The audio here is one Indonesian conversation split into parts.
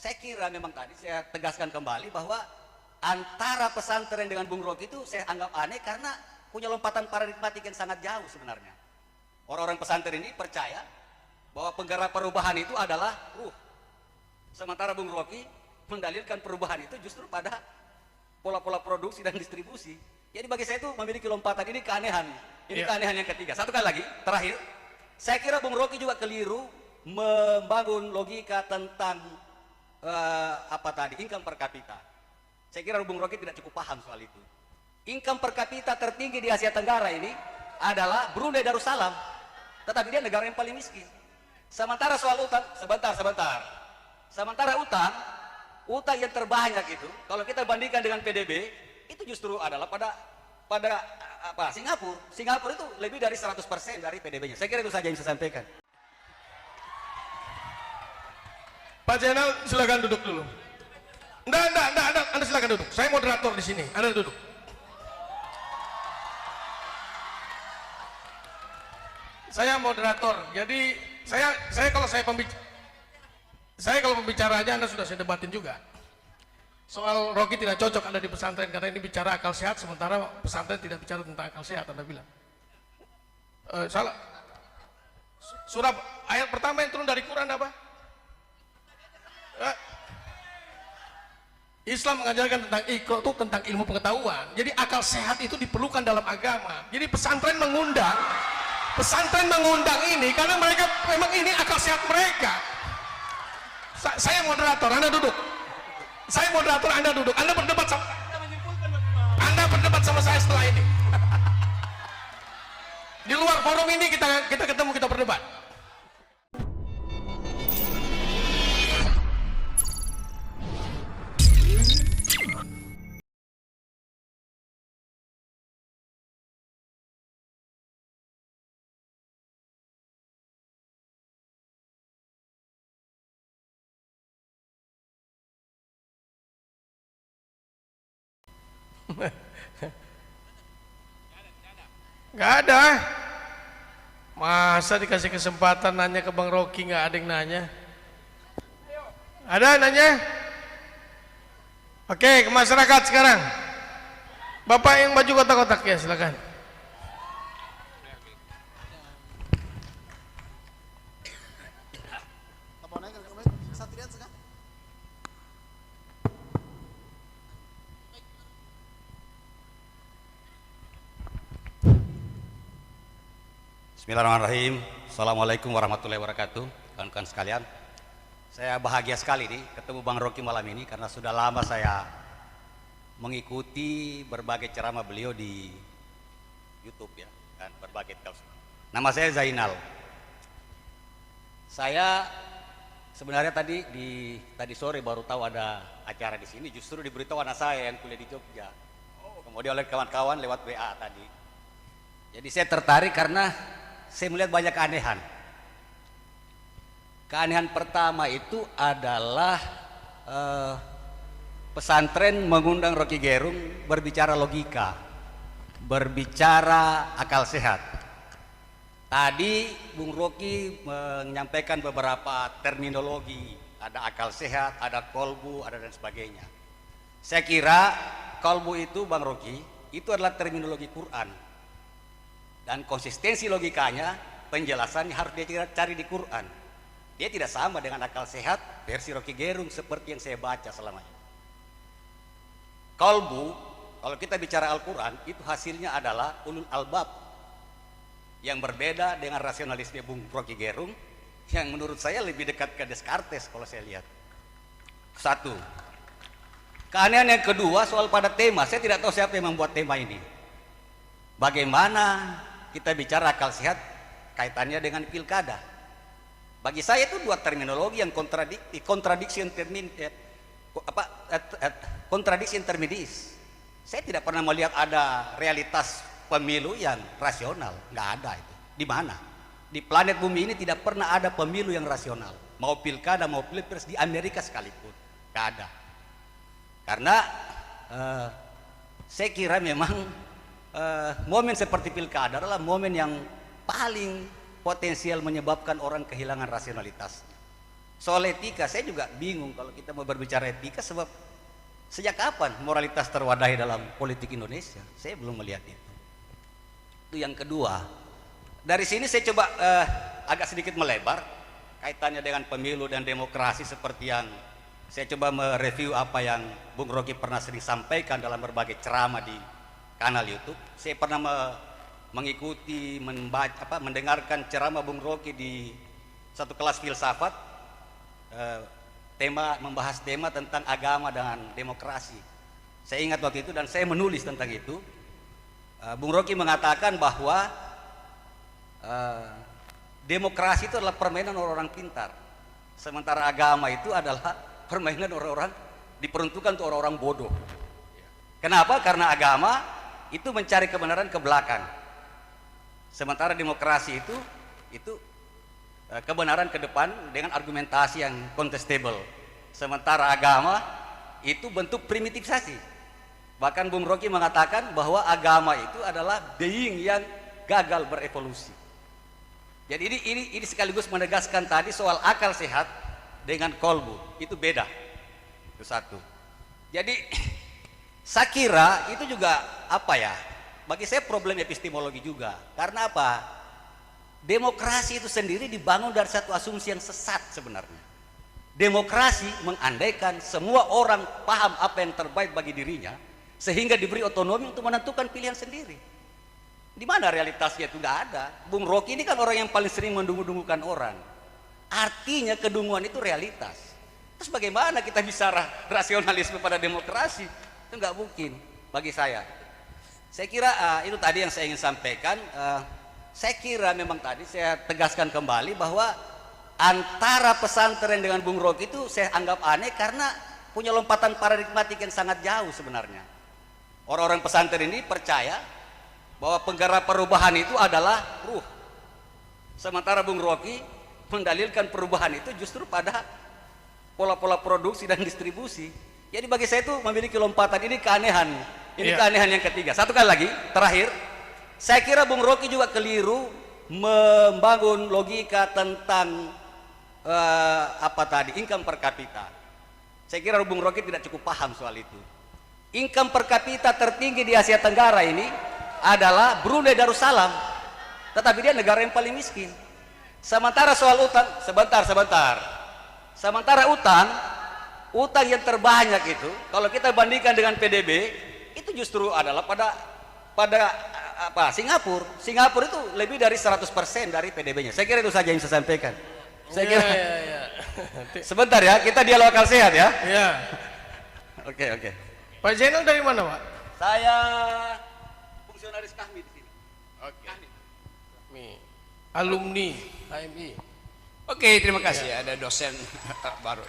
saya kira memang tadi saya tegaskan kembali bahwa antara pesantren dengan Bung Rocky itu saya anggap aneh karena punya lompatan paradigmatik yang sangat jauh sebenarnya. Orang-orang pesantren ini percaya bahwa penggerak perubahan itu adalah ruh. Sementara Bung Rocky mendalilkan perubahan itu justru pada pola-pola produksi dan distribusi. Jadi bagi saya itu memiliki lompatan, ini keanehan. Ini keanehan yang ketiga. Satu kali lagi, terakhir. Saya kira Bung Rocky juga keliru membangun logika tentang income per kapita. Saya kira Bung Rocky tidak cukup paham soal itu. Income per kapita tertinggi di Asia Tenggara ini adalah Brunei Darussalam, tetapi dia negara yang paling miskin. Sementara soal utang, sementara utang yang terbanyak itu, kalau kita bandingkan dengan PDB, itu justru adalah pada Singapura. Singapura itu lebih dari 100% dari PDB-nya. Saya kira itu saja yang saya sampaikan. Pak Zainal, silakan duduk dulu. Enggak, Anda silakan duduk. Saya moderator di sini. Anda duduk. Saya moderator. Jadi saya kalau pembicara aja Anda sudah saya debatin juga. Soal Rocky tidak cocok Anda di pesantren karena ini bicara akal sehat, sementara pesantren tidak bicara tentang akal sehat. Anda bilang salah. Surah ayat pertama yang turun dari Quran apa? Islam mengajarkan tentang Iqra itu tentang ilmu pengetahuan. Jadi akal sehat itu diperlukan dalam agama. Jadi pesantren mengundang ini karena mereka memang ini akal sehat mereka. Saya moderator, Anda duduk. Saya moderator, Anda duduk. Anda berdebat sama saya setelah ini. Di luar forum ini kita ketemu, kita berdebat. Gak ada. Masa dikasih kesempatan nanya ke Bang Rocky gak ada yang nanya? Ada nanya? Oke, ke masyarakat sekarang. Bapak yang baju kotak-kotak ya, silakan. Bismillahirrahmanirrahim. Assalamualaikum warahmatullahi wabarakatuh. Kawan-kawan sekalian, saya bahagia sekali nih ketemu Bang Rocky malam ini karena sudah lama saya mengikuti berbagai ceramah beliau di YouTube ya, dan berbagai talk. Nama saya Zainal. Saya sebenarnya tadi sore baru tahu ada acara di sini, justru diberitahu anak saya yang kuliah di Jogja. Kemudian oleh kawan-kawan lewat WA tadi. Jadi saya tertarik karena saya melihat banyak keanehan. Keanehan pertama itu adalah pesantren mengundang Rocky Gerung berbicara logika, berbicara akal sehat. Tadi Bung Rocky menyampaikan beberapa terminologi, ada akal sehat, ada kolbu, ada dan sebagainya. Saya kira kolbu itu Bang Rocky itu adalah terminologi Quran. Dan konsistensi logikanya, penjelasannya harus dia cari di Quran. Dia tidak sama dengan akal sehat versi Rocky Gerung seperti yang saya baca selama ini. Kolbu, kalau kita bicara Al-Quran, itu hasilnya adalah ulul albab, yang berbeda dengan rasionalisme Bung Rocky Gerung, yang menurut saya lebih dekat ke Descartes kalau saya lihat. Satu. Keanehan yang kedua soal pada tema, saya tidak tahu siapa yang membuat tema ini. Bagaimana kita bicara akal sehat kaitannya dengan pilkada. Bagi saya itu dua terminologi yang contradiction terminis. Saya tidak pernah melihat ada realitas pemilu yang rasional, nggak ada itu. Di mana? Di planet bumi ini tidak pernah ada pemilu yang rasional. Mau pilkada, mau pilpres di Amerika sekalipun, nggak ada. Karena saya kira memang momen seperti pilkada adalah momen yang paling potensial menyebabkan orang kehilangan rasionalitas. soal etika saya juga bingung kalau kita mau berbicara etika, sebab sejak kapan moralitas terwadahi dalam politik Indonesia? Saya belum melihat itu. Itu yang kedua. Dari sini saya coba agak sedikit melebar kaitannya dengan pemilu dan demokrasi, seperti yang saya coba mereview apa yang Bung Rocky pernah sering sampaikan dalam berbagai ceramah di kanal YouTube. Saya pernah mengikuti, mendengarkan ceramah Bung Rocky di satu kelas filsafat, membahas tema tentang agama dan demokrasi. Saya ingat waktu itu dan saya menulis tentang itu. Bung Rocky mengatakan bahwa demokrasi itu adalah permainan orang-orang pintar, sementara agama itu adalah permainan orang-orang, diperuntukkan untuk orang-orang bodoh. Kenapa? Karena agama itu mencari kebenaran ke belakang, sementara demokrasi itu kebenaran ke depan dengan argumentasi yang contestable. Sementara agama itu bentuk primitifisasi. Bahkan Bung Rocky mengatakan bahwa agama itu adalah being yang gagal berevolusi. Jadi ini sekaligus menegaskan tadi soal akal sehat dengan kolbu, itu beda. Itu satu. Jadi saya kira itu juga bagi saya problem epistemologi juga. Karena apa? Demokrasi itu sendiri dibangun dari satu asumsi yang sesat sebenarnya. Demokrasi mengandaikan semua orang paham apa yang terbaik bagi dirinya, sehingga diberi otonomi untuk menentukan pilihan sendiri. Di mana realitasnya? Itu nggak ada. Bung Rocky ini kan orang yang paling sering mendungu-dungukan orang. Artinya kedunguan itu realitas. Terus bagaimana kita bisa rasionalisme pada demokrasi? Itu nggak mungkin bagi saya. Saya kira itu tadi yang saya ingin sampaikan. Saya kira memang tadi saya tegaskan kembali bahwa antara pesantren dengan Bung Rocky itu saya anggap aneh karena punya lompatan paradigmatik yang sangat jauh sebenarnya. Orang-orang pesantren ini percaya bahwa penggerak perubahan itu adalah ruh, sementara Bung Rocky mendalilkan perubahan itu justru pada pola-pola produksi dan distribusi. Jadi bagi saya itu memiliki lompatan, ini keanehan. Ini keanehan yang ketiga. Satu kali lagi, terakhir, saya kira Bung Rocky juga keliru membangun logika tentang income per kapita. Saya kira Bung Rocky tidak cukup paham soal itu. Income per kapita tertinggi di Asia Tenggara ini adalah Brunei Darussalam, tetapi dia negara yang paling miskin. Sementara soal utang, sementara utang yang terbanyak itu kalau kita bandingkan dengan PDB itu justru adalah pada Singapura itu lebih dari 100% dari PDB-nya. Saya kira itu saja yang saya sampaikan. Saya kira. Sebentar ya, kita dialog akal sehat ya. Iya. Oke. Pak Zainal dari mana, Pak? Saya fungsionaris KAHMI di sini. Oke. Alumni HMI. Oke, terima kasih. Ada dosen baru.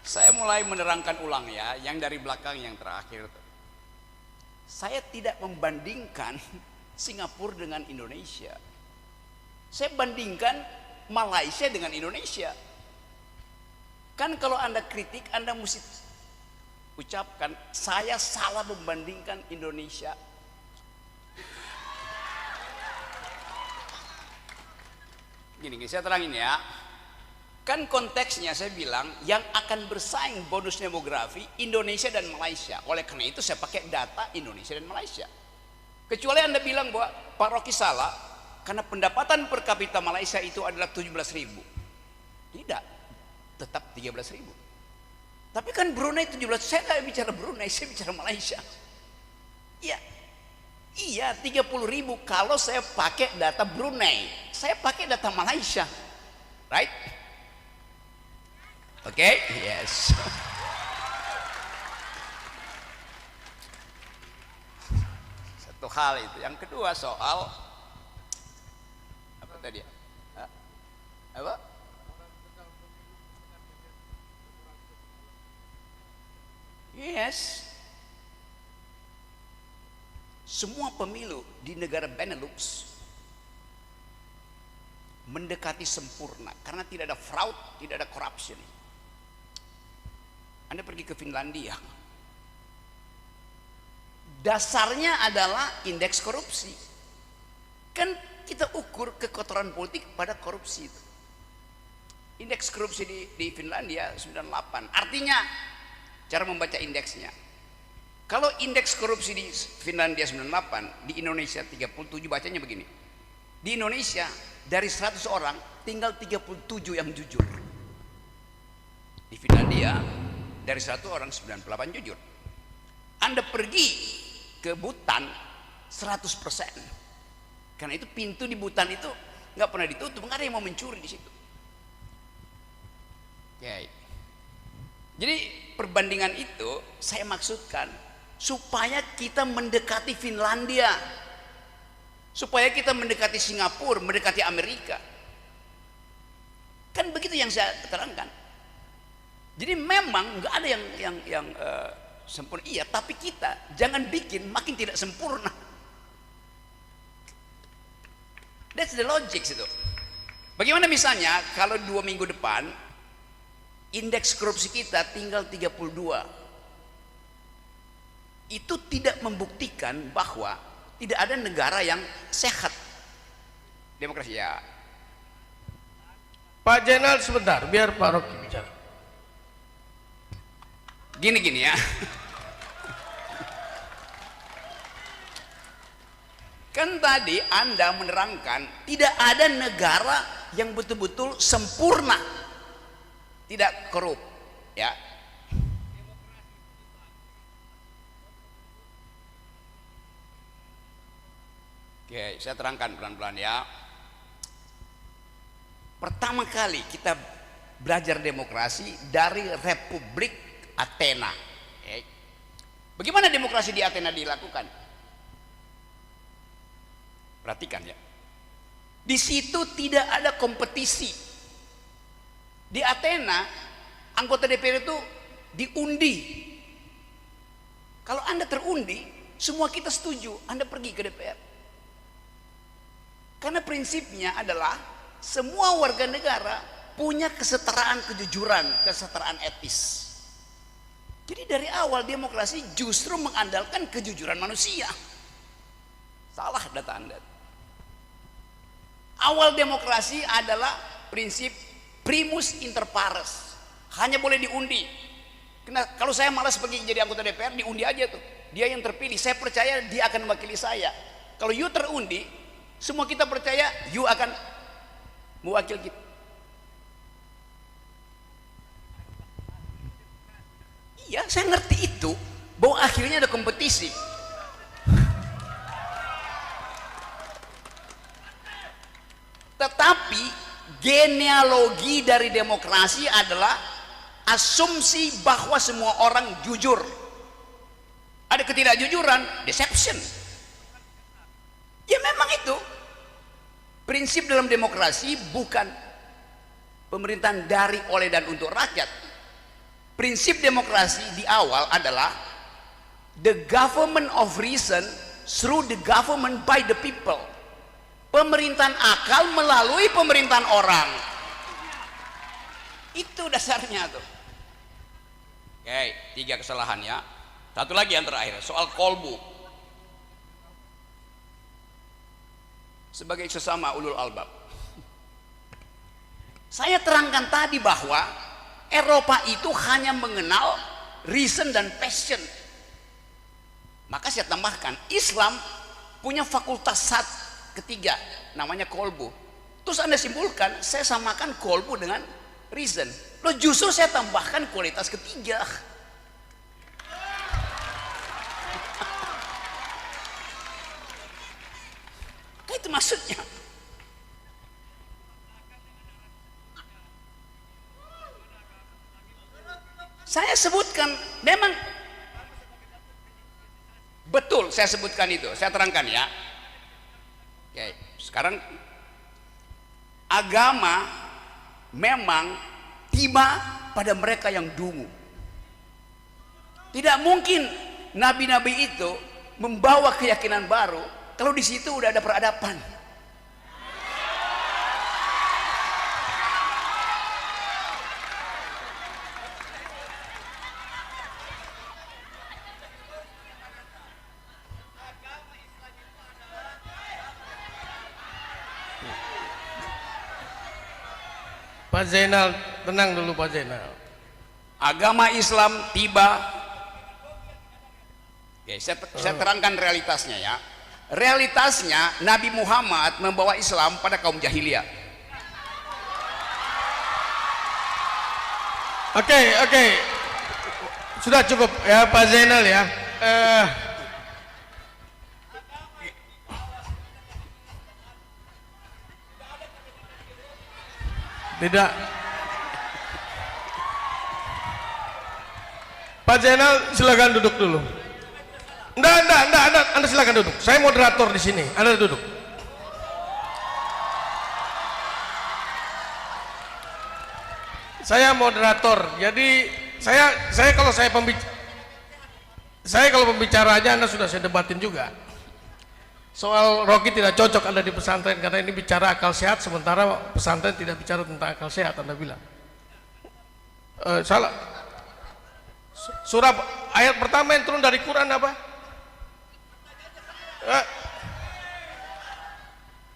Saya mulai menerangkan ulang ya, yang dari belakang yang terakhir. Saya tidak membandingkan Singapura dengan Indonesia. Saya bandingkan Malaysia dengan Indonesia. Kan kalau Anda kritik, Anda mesti ucapkan saya salah membandingkan Indonesia. Gini, saya terangin ya. Kan konteksnya saya bilang yang akan bersaing bonus demografi Indonesia dan Malaysia. Oleh karena itu saya pakai data Indonesia dan Malaysia. Kecuali Anda bilang bahwa Pak Rocky salah karena pendapatan per kapita Malaysia itu adalah 17.000. Tidak, tetap 13.000. Tapi kan Brunei 17, saya nggak bicara Brunei, saya bicara Malaysia. Iya 30.000 kalau saya pakai data Brunei, saya pakai data Malaysia, right? Oke, yes. Satu hal itu. Yang kedua soal apa tadi? Apa? Yes. Semua pemilu di negara Benelux mendekati sempurna karena tidak ada fraud, tidak ada corruption. Anda pergi ke Finlandia, dasarnya adalah indeks korupsi. Kan kita ukur kekotoran politik pada korupsi itu. Indeks korupsi di Finlandia 98. Artinya cara membaca indeksnya. Kalau indeks korupsi di Finlandia 98, di Indonesia 37, bacanya begini. Di Indonesia dari 100 orang tinggal 37 yang jujur. Di Finlandia dari 100 orang 98 jujur. Anda pergi ke Butan 100%. Karena itu pintu di Butan itu nggak pernah ditutup, nggak ada yang mau mencuri di situ. Oke. Jadi perbandingan itu saya maksudkan supaya kita mendekati Finlandia, supaya kita mendekati Singapura, mendekati Amerika. Kan begitu yang saya terangkan. Jadi memang nggak ada yang sempurna, iya, tapi kita jangan bikin makin tidak sempurna. That's the logic itu. Bagaimana misalnya kalau 2 minggu depan indeks korupsi kita tinggal 32, itu tidak membuktikan bahwa tidak ada negara yang sehat demokrasi ya. Pak Jenal sebentar, biar Pak Rocky bicara. Gini ya. Kan tadi Anda menerangkan tidak ada negara yang betul-betul sempurna, tidak korup, ya. Oke, saya terangkan pelan-pelan ya. Pertama kali kita belajar demokrasi dari Republik Athena. Bagaimana demokrasi di Athena dilakukan? Perhatikan ya. Di situ tidak ada kompetisi. Di Athena anggota DPR itu diundi. Kalau Anda terundi, semua kita setuju Anda pergi ke DPR. Karena prinsipnya adalah semua warga negara punya kesetaraan kejujuran, kesetaraan etis. Jadi dari awal demokrasi justru mengandalkan kejujuran manusia. Salah data Anda. Awal demokrasi adalah prinsip primus inter pares, hanya boleh diundi. Karena kalau saya malas pergi jadi anggota DPR, diundi aja tuh. Dia yang terpilih, saya percaya dia akan mewakili saya. Kalau you terundi, semua kita percaya you akan mewakili kita. Iya, saya ngerti itu, bahwa akhirnya ada kompetisi. Tetapi genealogi dari demokrasi adalah asumsi bahwa semua orang jujur. Ada ketidakjujuran, deception. Ya memang itu prinsip dalam demokrasi, bukan pemerintahan dari, oleh, dan untuk rakyat. Prinsip demokrasi di awal adalah the government of reason through the government by the people. Pemerintahan akal melalui pemerintahan orang. Itu dasarnya tuh. Oke, 3 kesalahan ya. Satu lagi yang terakhir, soal kolbu. Sebagai sesama ulul albab, saya terangkan tadi bahwa Eropa itu hanya mengenal reason dan passion. Maka saya tambahkan, Islam punya fakultas ketiga, namanya kolbu. Terus Anda simpulkan, saya samakan kolbu dengan reason. Loh, justru saya tambahkan kualitas ketiga. Itu maksudnya. Saya sebutkan, memang betul saya sebutkan itu, saya terangkan ya. Oke, sekarang agama memang tiba pada mereka yang dungu. Tidak mungkin nabi-nabi itu membawa keyakinan baru kalau di situ udah ada peradaban. Pak Zainal, tenang dulu Pak Zainal. Agama Islam tiba. Ya, saya terangkan realitasnya ya. Realitasnya Nabi Muhammad membawa Islam pada kaum jahiliyah. Oke. Sudah cukup ya Pak Zainal ya. Tidak. Pak Zainal silakan duduk dulu. Anda silakan duduk. Saya moderator di sini. Anda duduk. Saya moderator. Jadi saya kalau pembicara aja Anda sudah saya debatin juga. Soal Rocky tidak cocok Anda di pesantren karena ini bicara akal sehat, sementara pesantren tidak bicara tentang akal sehat, Anda bilang. Salah. Surah ayat pertama yang turun dari Quran apa?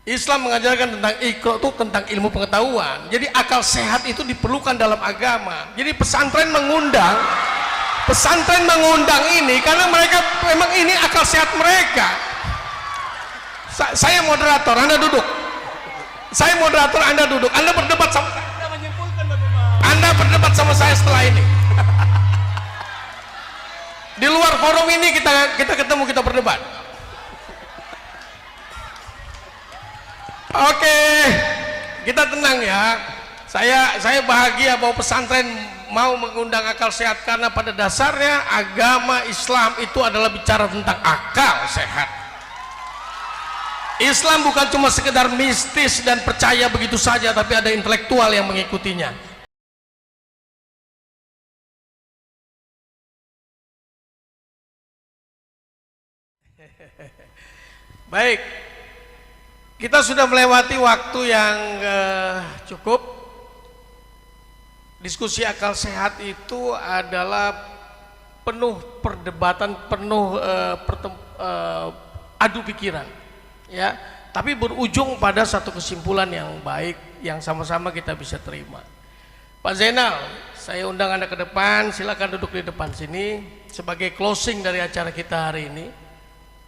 Islam mengajarkan tentang iqra itu tentang ilmu pengetahuan. Jadi akal sehat itu diperlukan dalam agama. Jadi pesantren mengundang ini karena mereka memang ini akal sehat mereka. Saya moderator, Anda duduk. Saya moderator, Anda duduk. Anda berdebat sama saya. Anda berdebat sama saya setelah ini. Di luar forum ini kita ketemu, kita berdebat. Oke, kita tenang ya. Saya bahagia bahwa pesantren mau mengundang akal sehat karena pada dasarnya agama Islam itu adalah bicara tentang akal sehat. Islam bukan cuma sekedar mistis dan percaya begitu saja, tapi ada intelektual yang mengikutinya. Baik, kita sudah melewati waktu yang cukup. Diskusi akal sehat itu adalah penuh perdebatan, penuh adu pikiran, ya. Tapi berujung pada satu kesimpulan yang baik, yang sama-sama kita bisa terima. Pak Zainal, saya undang Anda ke depan. Silakan duduk di depan sini sebagai closing dari acara kita hari ini,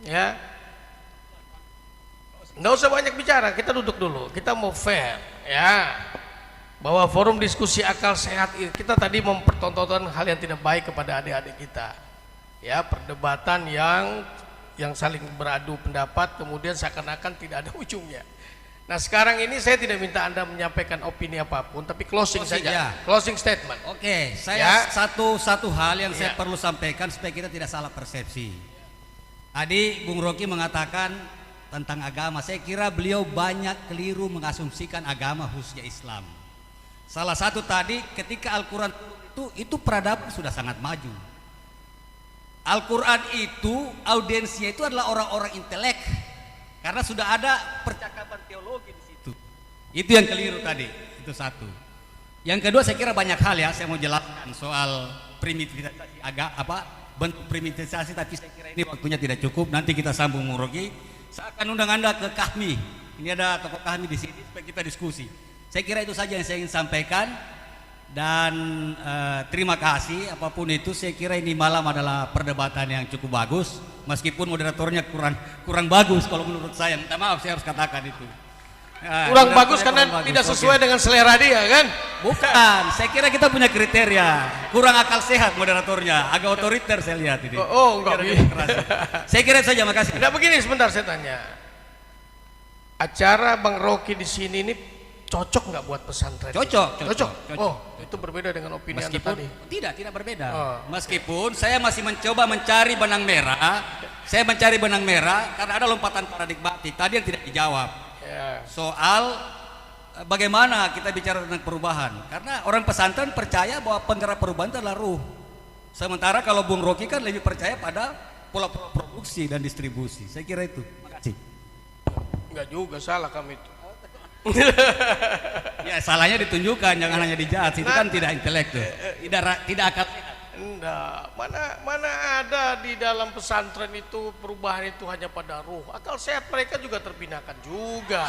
ya. Nggak usah banyak bicara, kita duduk dulu, kita mau fair ya, bahwa forum diskusi akal sehat kita tadi mempertontonkan hal yang tidak baik kepada adik-adik kita ya, perdebatan yang saling beradu pendapat kemudian seakan-akan tidak ada ujungnya. Nah sekarang ini saya tidak minta Anda menyampaikan opini apapun, tapi closing saja ya. Closing statement. Oke, saya Ya. satu hal yang saya Ya. perlu sampaikan supaya kita tidak salah persepsi. Tadi Bung Rocky mengatakan tentang agama, saya kira beliau banyak keliru mengasumsikan agama khususnya Islam. Salah satu tadi ketika Al-Quran itu peradaban sudah sangat maju. Al-Quran itu audiensnya itu adalah orang-orang intelek karena sudah ada percakapan teologi di situ. Itu yang keliru tadi, itu satu. Yang kedua saya kira banyak hal ya, saya mau jelaskan soal primitivisasi bentuk primitivisasi, tapi saya kira ini waktunya tidak cukup. Nanti kita sambung Bung Rocky. Saya akan undang Anda ke Kahmi. Ini ada tokoh Kahmi di sini supaya kita diskusi. Saya kira itu saja yang saya ingin sampaikan. Dan terima kasih apapun itu. Saya kira ini malam adalah perdebatan yang cukup bagus. Meskipun moderatornya kurang bagus kalau menurut saya. Minta maaf saya harus katakan itu. Kurang bagus karena tidak sesuai dengan selera dia kan? Bukan, saya kira kita punya kriteria. Kurang akal sehat moderatornya, agak otoriter saya lihat ini. Enggak. Saya kira itu saja, makasih. Nah begini, sebentar saya tanya. Acara Bang Rocky di sini ini cocok nggak buat pesantren? Cocok. Oh, itu berbeda dengan opini Anda Meskipun tadi. tidak berbeda. Oh. Meskipun saya masih mencoba mencari benang merah. Saya mencari benang merah karena ada lompatan paradigmatik tadi yang tidak dijawab. Ya. Soal bagaimana kita bicara tentang perubahan, karena orang pesantren percaya bahwa penggerak perubahan itu adalah ruh, sementara kalau Bung Rocky kan lebih percaya pada pola produksi dan distribusi. Saya kira itu. Makasih. Enggak juga, salah kami itu. Ya salahnya ditunjukkan, jangan hanya dijudge. Itu kan tidak intelek tuh, tidak akal sehat. Enggak, mana ada di dalam pesantren itu perubahan itu hanya pada ruh. Akal sehat mereka juga terbinakan juga.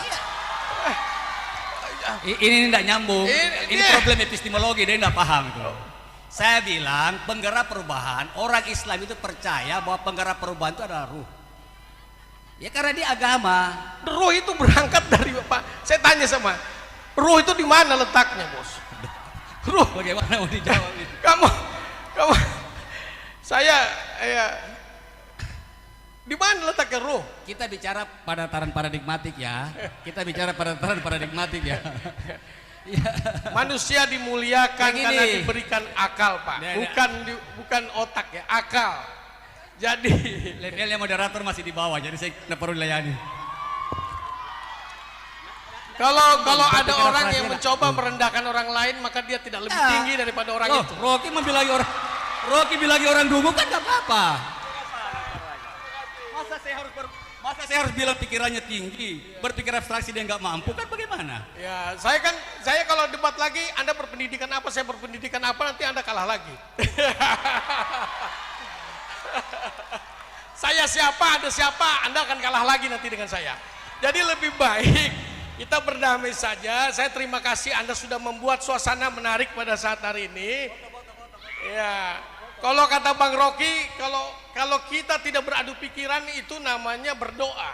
Ini tidak nyambung. Ini Ini- problem epistemologi, dia tidak paham itu. Saya bilang penggerak perubahan, orang Islam itu percaya bahwa penggerak perubahan itu adalah ruh. Ya karena dia agama. Ruh itu berangkat dari Pak. Saya tanya sama, ruh itu di mana letaknya, Bos? Ruh, Bagaimana mau dijawab itu? kamu, saya, di mana letaknya ruh? Kita bicara pada tataran paradigmatik ya. Kita bicara pada tataran paradigmatik ya. Ya. Manusia dimuliakan Begini. karena diberikan akal, Pak. Nah, Bukan otak ya, akal. Jadi Levelnya moderator masih di bawah, jadi saya tidak perlu dilayani. kalau ada Berpikiran orang yang rasional. mencoba merendahkan orang lain, maka dia tidak lebih Ya. tinggi daripada orang Loh, itu. Rocky bilagi orang dungu kan gak apa-apa. Masa saya harus bilang pikirannya tinggi, berpikir abstraksi dia nggak mampu kan bagaimana? Ya, saya kalau debat lagi, Anda berpendidikan apa, saya berpendidikan apa, nanti Anda kalah lagi. Saya siapa, Anda siapa, Anda akan kalah lagi nanti dengan saya. Jadi lebih baik kita berdamai saja. Saya terima kasih Anda sudah membuat suasana menarik pada saat hari ini. Ya, kalau kata Bang Rocky, kalau kita tidak beradu pikiran itu namanya berdoa.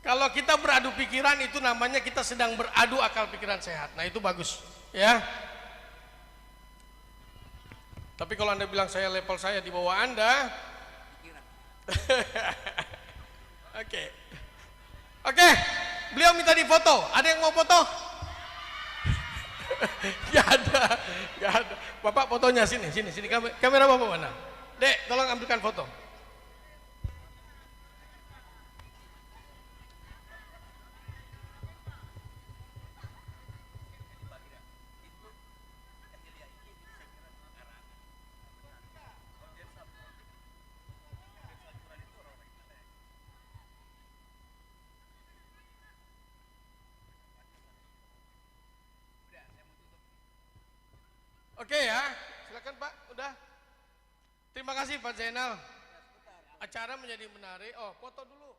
Kalau kita beradu pikiran itu namanya kita sedang beradu akal pikiran sehat. Nah itu bagus, ya. Tapi kalau Anda bilang level saya di bawah Anda, Oke, beliau minta difoto. Ada yang mau foto? Gak ada. Bapak fotonya sini. Kamera Bapak mana? Dek, tolong ambilkan foto. Oke ya, silakan Pak, udah. Terima kasih Pak Zainal. Acara menjadi menarik. Oh, foto dulu.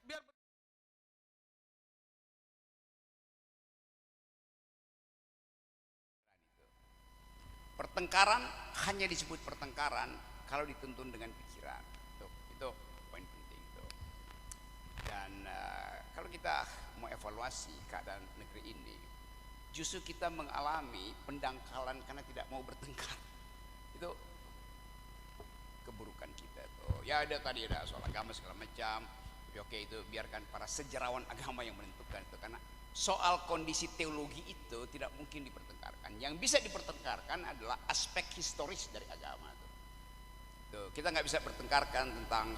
Biar Pertengkaran hanya disebut pertengkaran kalau dituntun dengan pikiran. Itu poin penting itu. Dan kalau kita mau evaluasi keadaan negeri ini, justru kita mengalami pendangkalan karena tidak mau bertengkar. Itu keburukan kita tuh. Ya ada tadi ada soal agama segala macam. Oke, itu biarkan para sejarawan agama yang menentukan itu, karena soal kondisi teologi itu tidak mungkin dipertengkarkan. Yang bisa dipertengkarkan adalah aspek historis dari agama tuh. Kita nggak bisa bertengkarkan tentang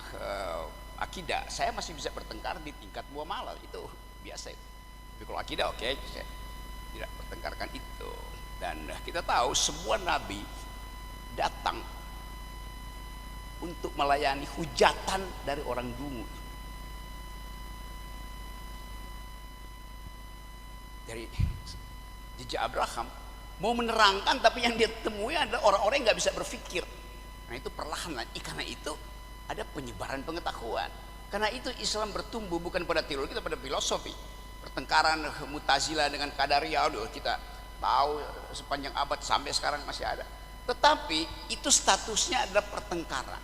akidah. Saya masih bisa bertengkar di tingkat buah malal, itu biasa itu. Tapi kalau akidah oke, saya tidak bertengkarkan itu. Dan kita tahu semua nabi datang untuk melayani hujatan dari orang dungu. Dari jejak Abraham mau menerangkan, tapi yang dia temui adalah orang-orang yang nggak bisa berpikir. Nah itu perlahan, karena itu ada penyebaran pengetahuan. Karena itu Islam bertumbuh bukan pada teologi, tapi pada filosofi. Pertengkaran Mu'tazilah dengan Qadariyah, aduh kita tahu sepanjang abad sampai sekarang masih ada. Tetapi itu statusnya adalah pertengkaran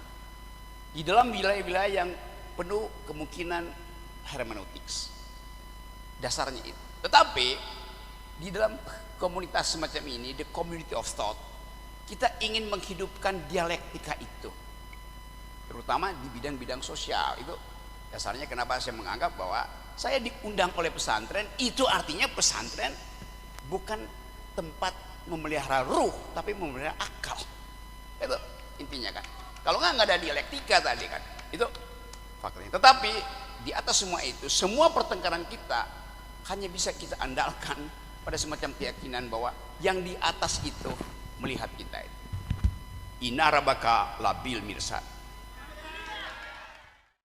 di dalam wilayah-wilayah yang penuh kemungkinan hermeneutics. Dasarnya itu. Tetapi di dalam komunitas semacam ini, the community of thought, kita ingin menghidupkan dialektika itu, terutama di bidang-bidang sosial. Itu dasarnya kenapa saya menganggap bahwa saya diundang oleh pesantren. Itu artinya pesantren bukan tempat memelihara ruh, tapi memelihara akal. Itu intinya kan. Kalau nggak ada dialektika tadi kan, itu faktanya. Tetapi di atas semua itu, semua pertengkaran kita hanya bisa kita andalkan pada semacam keyakinan bahwa yang di atas itu melihat kita itu. Inna rabbaka labil mirsad.